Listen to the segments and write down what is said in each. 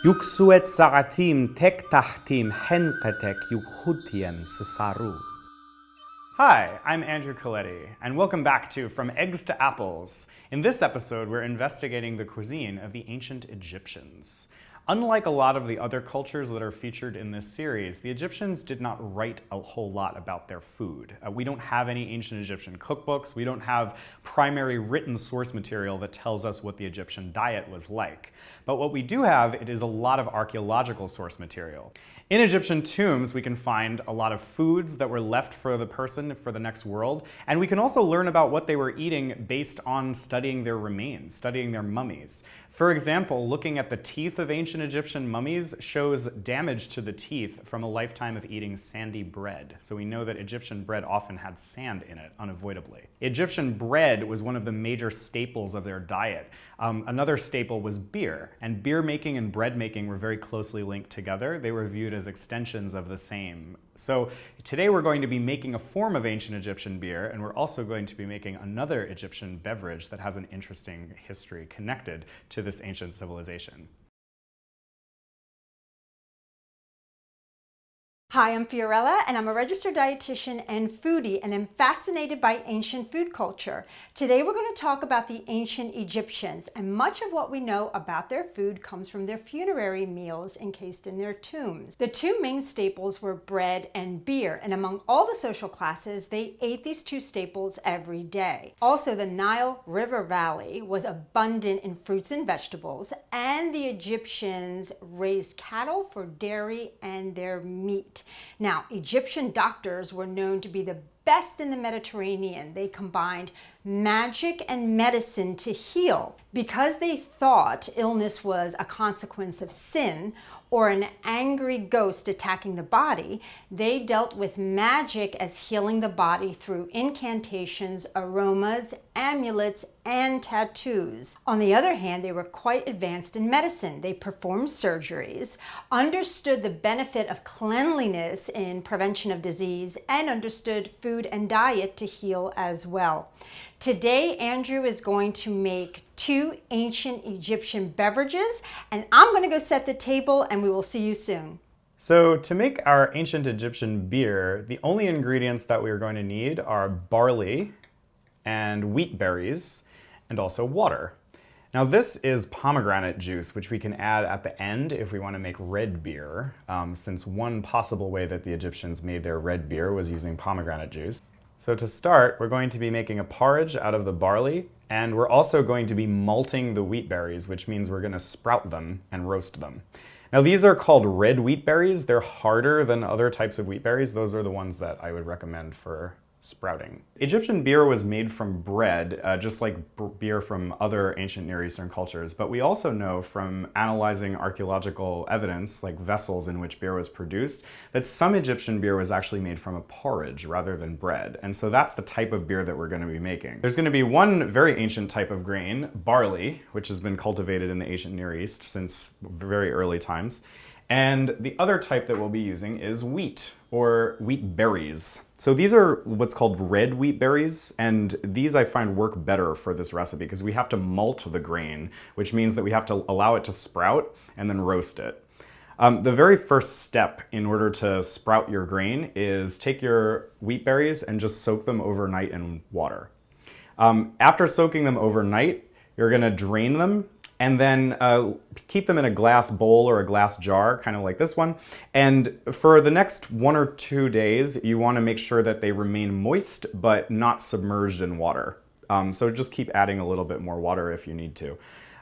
Yuksuet saratim tek tahtim henkatek yukhutian sisaru. Hi, I'm Andrew Coletti, and welcome back to From Eggs to Apples. In this episode, we're investigating the cuisine of the ancient Egyptians. Unlike a lot of the other cultures that are featured in this series, the Egyptians did not write a whole lot about their food. We don't have any ancient Egyptian cookbooks. We don't have primary written source material that tells us what the Egyptian diet was like. But what we do have, it is a lot of archaeological source material. In Egyptian tombs, we can find a lot of foods that were left for the person for the next world, and we can also learn about what they were eating based on studying their remains, studying their mummies. For example, looking at the teeth of ancient Egyptian mummies shows damage to the teeth from a lifetime of eating sandy bread. So we know that Egyptian bread often had sand in it, unavoidably. Egyptian bread was one of the major staples of their diet. Another staple was beer, and beer making and bread making were very closely linked together. They were viewed as extensions of the same. So today we're going to be making a form of ancient Egyptian beer, and we're also going to be making another Egyptian beverage that has an interesting history connected to this ancient civilization. Hi, I'm Fiorella, and I'm a registered dietitian and foodie, and I'm fascinated by ancient food culture. Today we're going to talk about the ancient Egyptians, and much of what we know about their food comes from their funerary meals encased in their tombs. The two main staples were bread and beer, and among all the social classes, they ate these two staples every day. Also, the Nile River Valley was abundant in fruits and vegetables, and the Egyptians raised cattle for dairy and their meat. Now, Egyptian doctors were known to be the best in the Mediterranean. They combined magic and medicine to heal. Because they thought illness was a consequence of sin or an angry ghost attacking the body, they dealt with magic as healing the body through incantations, aromas, amulets, and tattoos. On the other hand, they were quite advanced in medicine. They performed surgeries, understood the benefit of cleanliness in prevention of disease, and understood food and diet to heal as well. Today, Andrew is going to make two ancient Egyptian beverages, and I'm going to go set the table, and we will see you soon. So to make our ancient Egyptian beer, the only ingredients that we are going to need are barley and wheatberries, and also water. Now this is pomegranate juice, which we can add at the end if we want to make red beer, since one possible way that the Egyptians made their red beer was using pomegranate juice. So to start, we're going to be making a porridge out of the barley, and we're also going to be malting the wheatberries, which means we're going to sprout them and roast them. Now these are called red wheatberries. They're harder than other types of wheatberries. Those are the ones that I would recommend for sprouting. Egyptian beer was made from bread, just like beer from other ancient Near Eastern cultures, but we also know from analyzing archaeological evidence, like vessels in which beer was produced, that some Egyptian beer was actually made from a porridge rather than bread, and so that's the type of beer that we're going to be making. There's going to be one very ancient type of grain, barley, which has been cultivated in the ancient Near East since very early times. And the other type that we'll be using is wheat, or wheat berries. So these are what's called red wheat berries, and these I find work better for this recipe because we have to malt the grain, which means that we have to allow it to sprout and then roast it. The very first step in order to sprout your grain is take your wheat berries and just soak them overnight in water. After soaking them overnight, you're gonna drain them and then keep them in a glass bowl or a glass jar, kind of like this one. And for the next 1 or 2 days, you want to make sure that they remain moist, but not submerged in water. So just keep adding a little bit more water if you need to.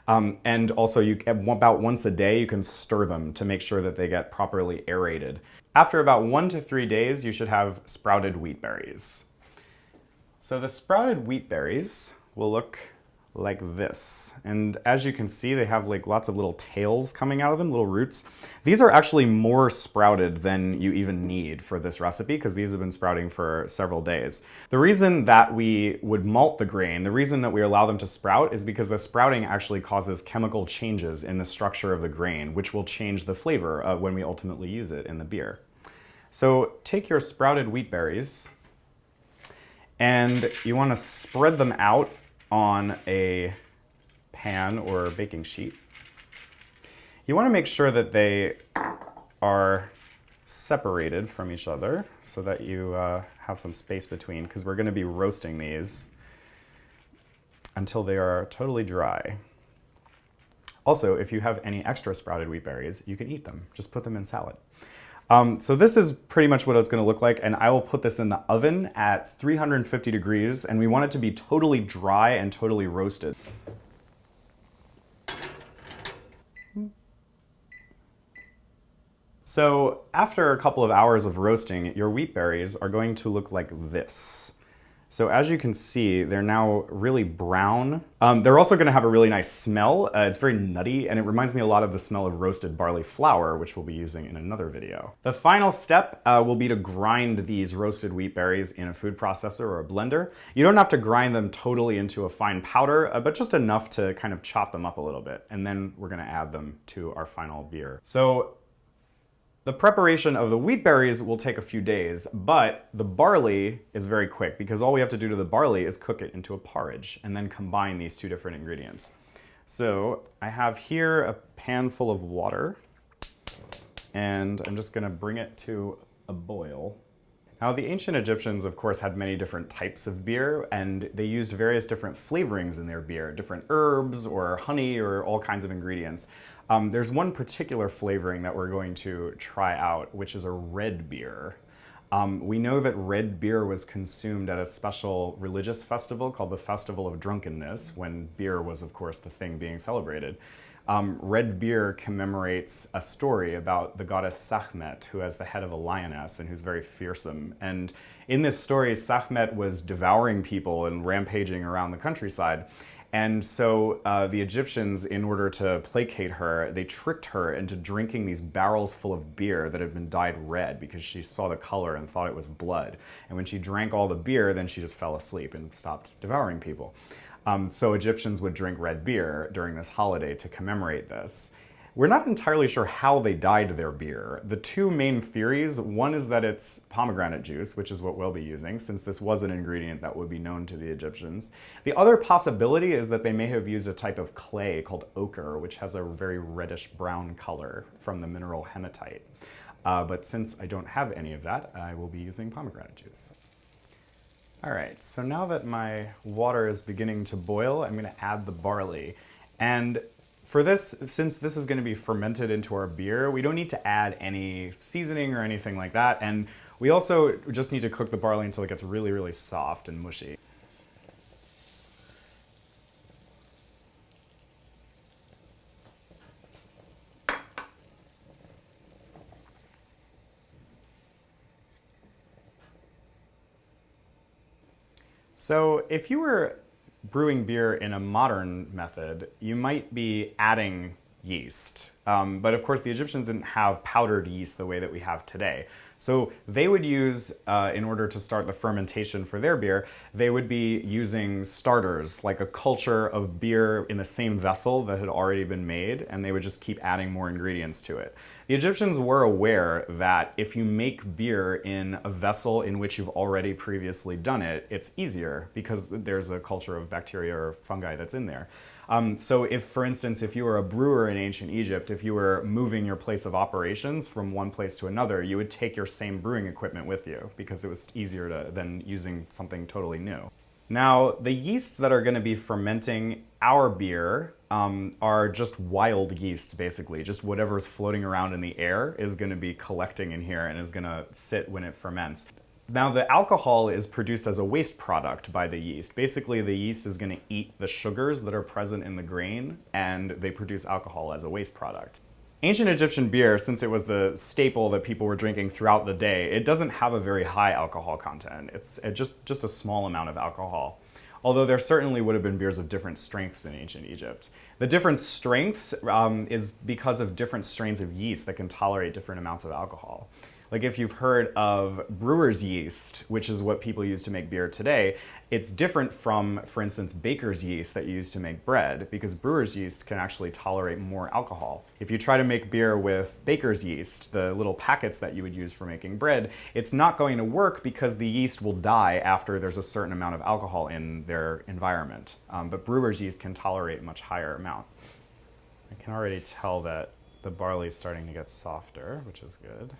And also, about once a day, you can stir them to make sure that they get properly aerated. After about 1 to 3 days, you should have sprouted wheat berries. So the sprouted wheat berries will look like this. And as you can see, they have like lots of little tails coming out of them, little roots. These are actually more sprouted than you even need for this recipe because these have been sprouting for several days. The reason that we would malt the grain, the reason that we allow them to sprout is because the sprouting actually causes chemical changes in the structure of the grain, which will change the flavor when we ultimately use it in the beer. So take your sprouted wheat berries and you want to spread them out on a pan or baking sheet. You want to make sure that they are separated from each other so that you have some space between, because we're going to be roasting these until they are totally dry. Also, if you have any extra sprouted wheat berries, you can eat them. Just put them in salad. So this is pretty much what it's going to look like, and I will put this in the oven at 350 degrees, and we want it to be totally dry and totally roasted. So after a couple of hours of roasting, your wheat berries are going to look like this. So as you can see, they're now really brown. They're also going to have a really nice smell. It's very nutty, and it reminds me a lot of the smell of roasted barley flour, which we'll be using in another video. The final step will be to grind these roasted wheat berries in a food processor or a blender. You don't have to grind them totally into a fine powder, but just enough to kind of chop them up a little bit. And then we're going to add them to our final beer. So the preparation of the wheat berries will take a few days, but the barley is very quick because all we have to do to the barley is cook it into a porridge and then combine these two different ingredients. So I have here a pan full of water, and I'm just going to bring it to a boil. Now, the ancient Egyptians, of course, had many different types of beer, and they used various different flavorings in their beer, different herbs or honey or all kinds of ingredients. There's one particular flavoring that we're going to try out, which is a red beer. We know that red beer was consumed at a special religious festival called the Festival of Drunkenness, when beer was, of course, the thing being celebrated. Red beer commemorates a story about the goddess Sekhmet, who is the head of a lioness and who's very fearsome. And in this story, Sekhmet was devouring people and rampaging around the countryside. And so the Egyptians, in order to placate her, they tricked her into drinking these barrels full of beer that had been dyed red because she saw the color and thought it was blood. And when she drank all the beer, then she just fell asleep and stopped devouring people. So Egyptians would drink red beer during this holiday to commemorate this. We're not entirely sure how they dyed their beer. The two main theories, one is that it's pomegranate juice, which is what we'll be using, since this was an ingredient that would be known to the Egyptians. The other possibility is that they may have used a type of clay called ochre, which has a very reddish-brown color from the mineral hematite. But since I don't have any of that, I will be using pomegranate juice. All right, so now that my water is beginning to boil, I'm going to add the barley. And for this, since this is going to be fermented into our beer, we don't need to add any seasoning or anything like that. And we also just need to cook the barley until it gets really, really soft and mushy. So if you were brewing beer in a modern method, you might be adding yeast. But of course, the Egyptians didn't have powdered yeast the way that we have today. So they would use, in order to start the fermentation for their beer, they would be using starters, like a culture of beer in the same vessel that had already been made, and they would just keep adding more ingredients to it. The Egyptians were aware that if you make beer in a vessel in which you've already previously done it, it's easier because there's a culture of bacteria or fungi that's in there. So if, for instance, if you were a brewer in ancient Egypt, if you were moving your place of operations from one place to another, you would take your same brewing equipment with you because it was easier than using something totally new. Now, the yeasts that are going to be fermenting our beer are just wild yeasts, basically. Just whatever's floating around in the air is going to be collecting in here and is going to sit when it ferments. Now, the alcohol is produced as a waste product by the yeast. Basically, the yeast is going to eat the sugars that are present in the grain, and they produce alcohol as a waste product. Ancient Egyptian beer, since it was the staple that people were drinking throughout the day, it doesn't have a very high alcohol content. It's just a small amount of alcohol. Although there certainly would have been beers of different strengths in ancient Egypt. The different strengths is because of different strains of yeast that can tolerate different amounts of alcohol. Like if you've heard of brewer's yeast, which is what people use to make beer today, it's different from, for instance, baker's yeast that you use to make bread, because brewer's yeast can actually tolerate more alcohol. If you try to make beer with baker's yeast, the little packets that you would use for making bread, it's not going to work because the yeast will die after there's a certain amount of alcohol in their environment. But brewer's yeast can tolerate a much higher amount. I can already tell that The barley's starting to get softer, which is good.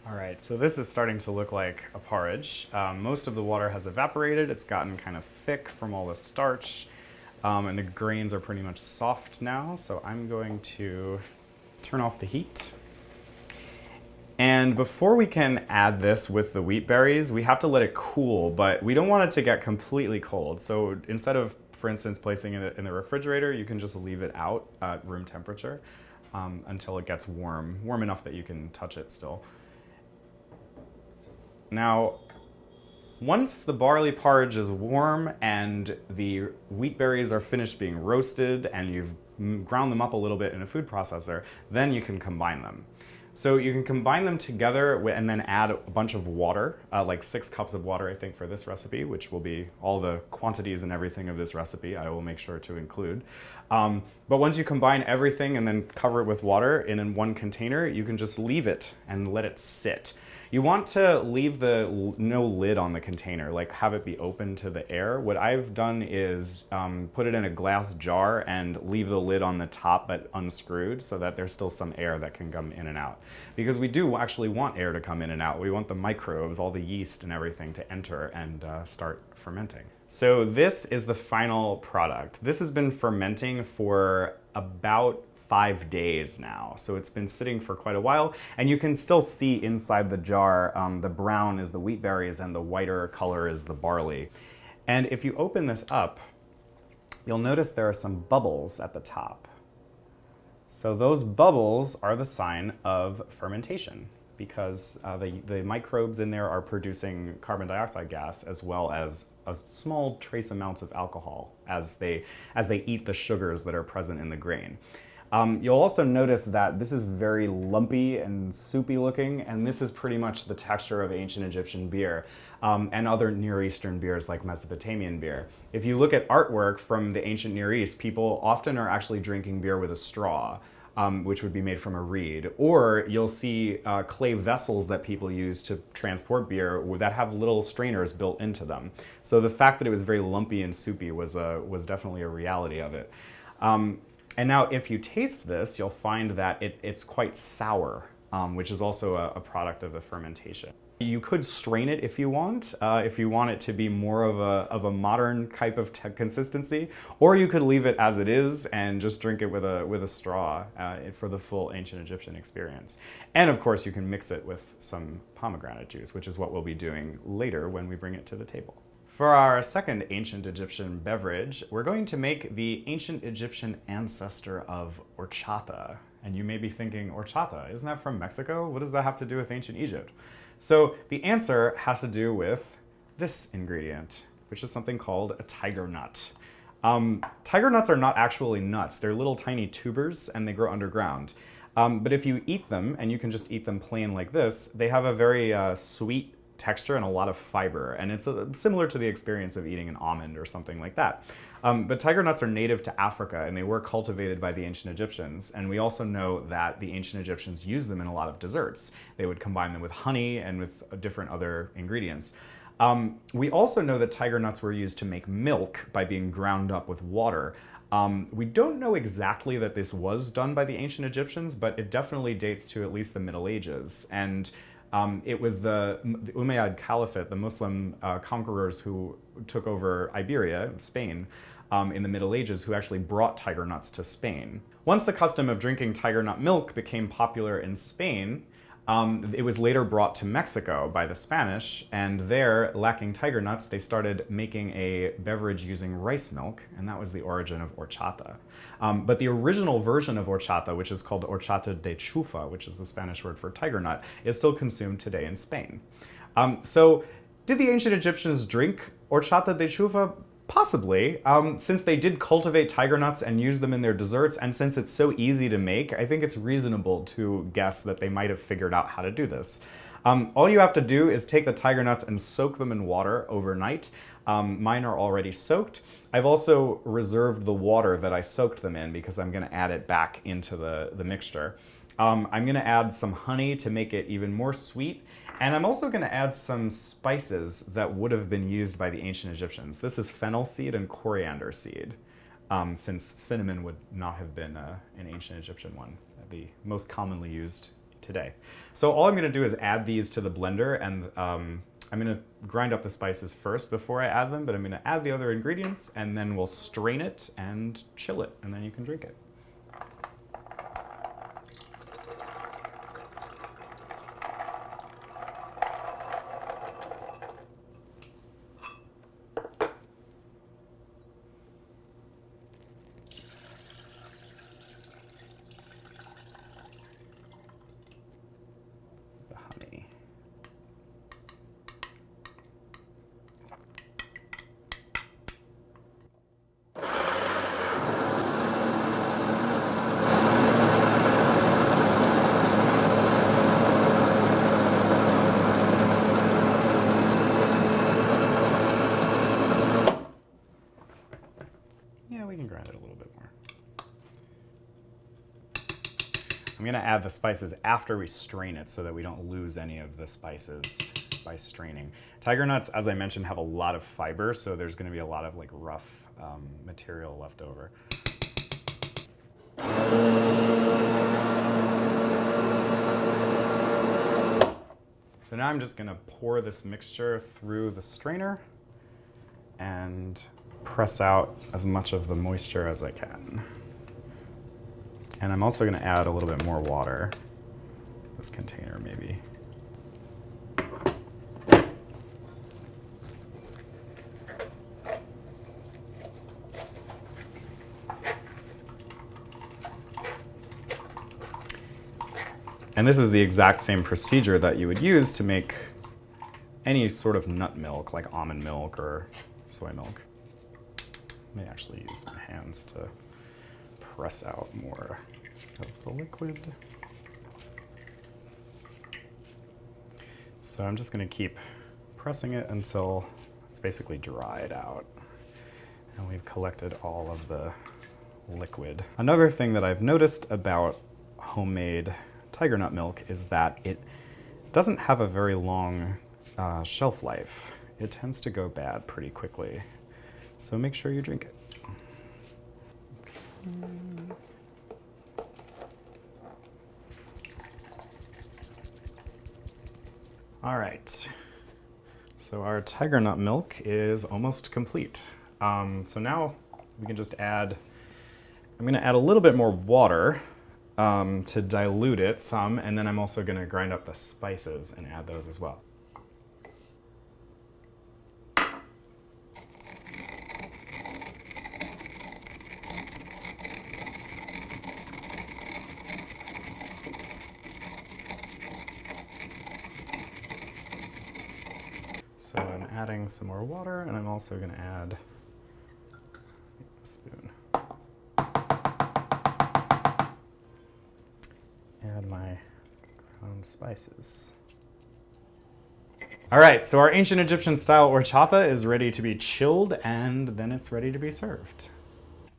All right, so this is starting to look like a porridge. Most of the water has evaporated. It's gotten kind of thick from all the starch, and the grains are pretty much soft now. So I'm going to turn off the heat. And before we can add this with the wheatberries, we have to let it cool, but we don't want it to get completely cold. So instead of, for instance, placing it in the refrigerator, you can just leave it out at room temperature until it gets warm enough that you can touch it still. Now, once the barley porridge is warm and the wheatberries are finished being roasted and you've ground them up a little bit in a food processor, then you can combine them. So you can combine them together and then add a bunch of water, like 6 cups of water, I think, for this recipe, which will be all the quantities and everything of this recipe I will make sure to include. But once you combine everything and then cover it with water in one container, you can just leave it and let it sit. You want to leave no lid on the container, like have it be open to the air. What I've done is put it in a glass jar and leave the lid on the top but unscrewed so that there's still some air that can come in and out. Because we do actually want air to come in and out. We want the microbes, all the yeast and everything to enter and start fermenting. So this is the final product. This has been fermenting for about 5 days now. So it's been sitting for quite a while, and you can still see inside the jar, the brown is the wheatberries and the whiter color is the barley. And if you open this up, you'll notice there are some bubbles at the top. So those bubbles are the sign of fermentation because the microbes in there are producing carbon dioxide gas as well as a small trace amounts of alcohol as they eat the sugars that are present in the grain. You'll also notice that this is very lumpy and soupy looking, and this is pretty much the texture of ancient Egyptian beer and other Near Eastern beers like Mesopotamian beer. If you look at artwork from the ancient Near East, people often are actually drinking beer with a straw, which would be made from a reed. Or you'll see clay vessels that people use to transport beer that have little strainers built into them. So the fact that it was very lumpy and soupy was definitely a reality of it. And now if you taste this, you'll find that it's quite sour, which is also a product of the fermentation. You could strain it if you want it to be more of a modern type of consistency, or you could leave it as it is and just drink it with a straw for the full ancient Egyptian experience. And of course you can mix it with some pomegranate juice, which is what we'll be doing later when we bring it to the table. For our second ancient Egyptian beverage, we're going to make the ancient Egyptian ancestor of horchata. And you may be thinking, horchata, isn't that from Mexico? What does that have to do with ancient Egypt? So the answer has to do with this ingredient, which is something called a tiger nut. Tiger nuts are not actually nuts. They're little tiny tubers and they grow underground. But if you eat them, and you can just eat them plain like this, they have a very sweet texture and a lot of fiber, and it's similar to the experience of eating an almond or something like that. But tiger nuts are native to Africa, and they were cultivated by the ancient Egyptians, and we also know that the ancient Egyptians used them in a lot of desserts. They would combine them with honey and with different other ingredients. We also know that tiger nuts were used to make milk by being ground up with water. We don't know exactly that this was done by the ancient Egyptians, but it definitely dates to at least the Middle Ages. And it was the Umayyad Caliphate, the Muslim conquerors who took over Iberia, Spain, in the Middle Ages, who actually brought tiger nuts to Spain. Once the custom of drinking tiger nut milk became popular in Spain, it was later brought to Mexico by the Spanish, and there, lacking tiger nuts, they started making a beverage using rice milk, and that was the origin of horchata. But the original version of horchata, which is called horchata de chufa, which is the Spanish word for tiger nut, is still consumed today in Spain. So did the ancient Egyptians drink horchata de chufa? Possibly, since they did cultivate tiger nuts and use them in their desserts, and since it's so easy to make, I think it's reasonable to guess that they might have figured out how to do this. All you have to do is take the tiger nuts and soak them in water overnight. Mine are already soaked. I've also reserved the water that I soaked them in because I'm going to add it back into the mixture. I'm going to add some honey to make it even more sweet. And I'm also going to add some spices that would have been used by the ancient Egyptians. This is fennel seed and coriander seed. since cinnamon would not have been an ancient Egyptian one, the most commonly used today. So all I'm going to do is add these to the blender, and I'm going to grind up the spices first before I add them, but I'm going to add the other ingredients, and then we'll strain it and chill it, and then you can drink it. We can grind it a little bit more. I'm going to add the spices after we strain it so that we don't lose any of the spices by straining. Tiger nuts, as I mentioned, have a lot of fiber, so there's going to be a lot of like rough material left over. So now I'm just going to pour this mixture through the strainer and press out as much of the moisture as I can. And I'm also going to add a little bit more water. This container maybe. And this is the exact same procedure that you would use to make any sort of nut milk, like almond milk or soy milk. I may actually use my hands to press out more of the liquid. So I'm just going to keep pressing it until it's basically dried out and we've collected all of the liquid. Another thing that I've noticed about homemade tiger nut milk is that it doesn't have a very long shelf life. It tends to go bad pretty quickly. So make sure you drink it. All right, so our tiger nut milk is almost complete. So now we can just add, I'm gonna add a little bit more water to dilute it some, and then I'm also gonna grind up the spices and add those as well. So I'm adding some more water, and I'm also going to add a spoon. Add my ground spices. All right, so our ancient Egyptian style horchata is ready to be chilled, and then it's ready to be served.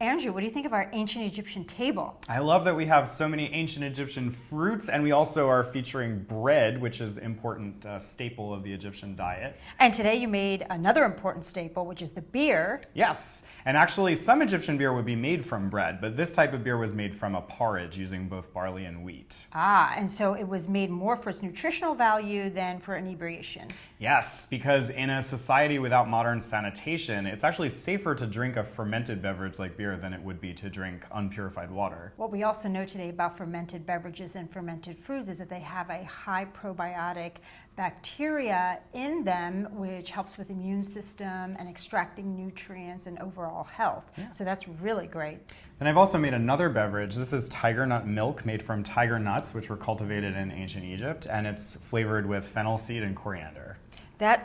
Andrew, what do you think of our ancient Egyptian table? I love that we have so many ancient Egyptian fruits, and we also are featuring bread, which is an important staple of the Egyptian diet. And today you made another important staple, which is the beer. Yes, and actually some Egyptian beer would be made from bread, but this type of beer was made from a porridge using both barley and wheat. Ah, and so it was made more for its nutritional value than for inebriation. Yes, because in a society without modern sanitation, it's actually safer to drink a fermented beverage like beer than it would be to drink unpurified water. What we also know today about fermented beverages and fermented foods is that they have a high probiotic bacteria in them, which helps with immune system and extracting nutrients and overall health. Yeah. So that's really great. And I've also made another beverage. This is tiger nut milk made from tiger nuts, which were cultivated in ancient Egypt, and it's flavored with fennel seed and coriander.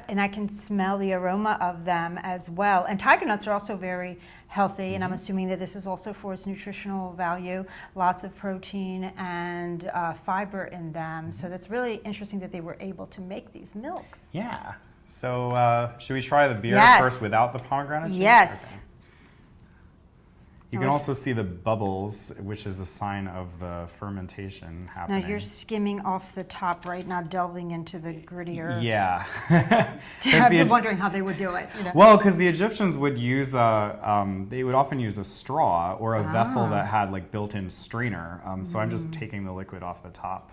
And I can smell the aroma of them as well. And tiger nuts are also very healthy, and I'm assuming that this is also for its nutritional value, lots of protein and fiber in them. So that's really interesting that they were able to make these milks. Yeah. So should we try the beer first without the pomegranate juice? Yes. You can also see the bubbles, which is a sign of the fermentation Now happening. you're skimming off the top, right? Not delving into the grittier. Yeah. I've been wondering how they would do it. Well, because the Egyptians would use they would often use a straw or a vessel that had like built-in strainer. So I'm just taking the liquid off the top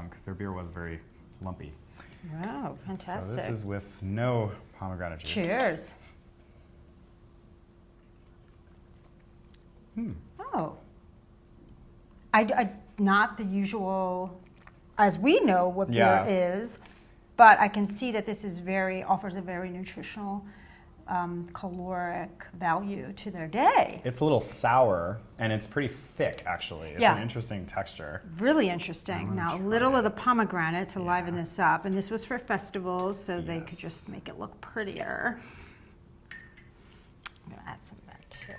because their beer was very lumpy. Wow, fantastic. So this is with no pomegranate juice. Cheers. Oh, I not the usual, as we know what beer is, but I can see that this is offers a very nutritional, caloric value to their day. It's a little sour and it's pretty thick actually. It's an interesting texture. Really interesting. Now a little of the pomegranate to liven this up, and this was for festivals, so they could just make it look prettier. I'm gonna add some of that too.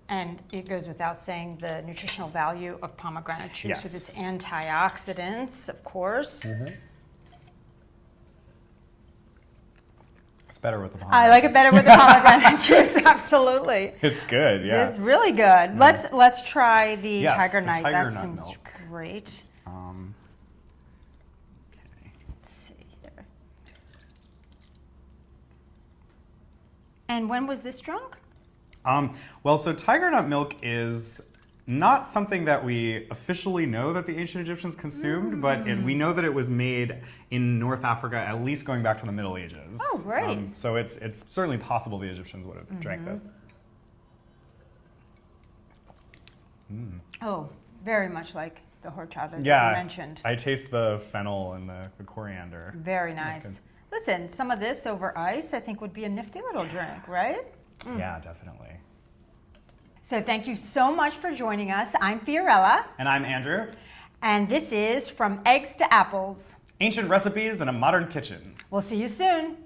And it goes without saying the nutritional value of pomegranate juice with its antioxidants, of course. It's better with the pomegranate. I like it better with the pomegranate juice, absolutely. It's good, yeah. It's really good. Let's try the Tiger Nut. Tiger that Nut seems milk. great. Okay. Let's see here. And when was this drunk? Well, so tiger nut milk is not something that we officially know that the ancient Egyptians consumed, but we know that it was made in North Africa, at least going back to the Middle Ages. Oh, great. So it's certainly possible the Egyptians would have drank this. Oh, very much like the horchata that you mentioned. I taste the fennel and the coriander. Very nice. Listen, some of this over ice I think would be a nifty little drink, right? Yeah, definitely. So thank you so much for joining us. I'm Fiorella. And I'm Andrew. And this is From Eggs to Apples. Ancient recipes in a modern kitchen. We'll see you soon.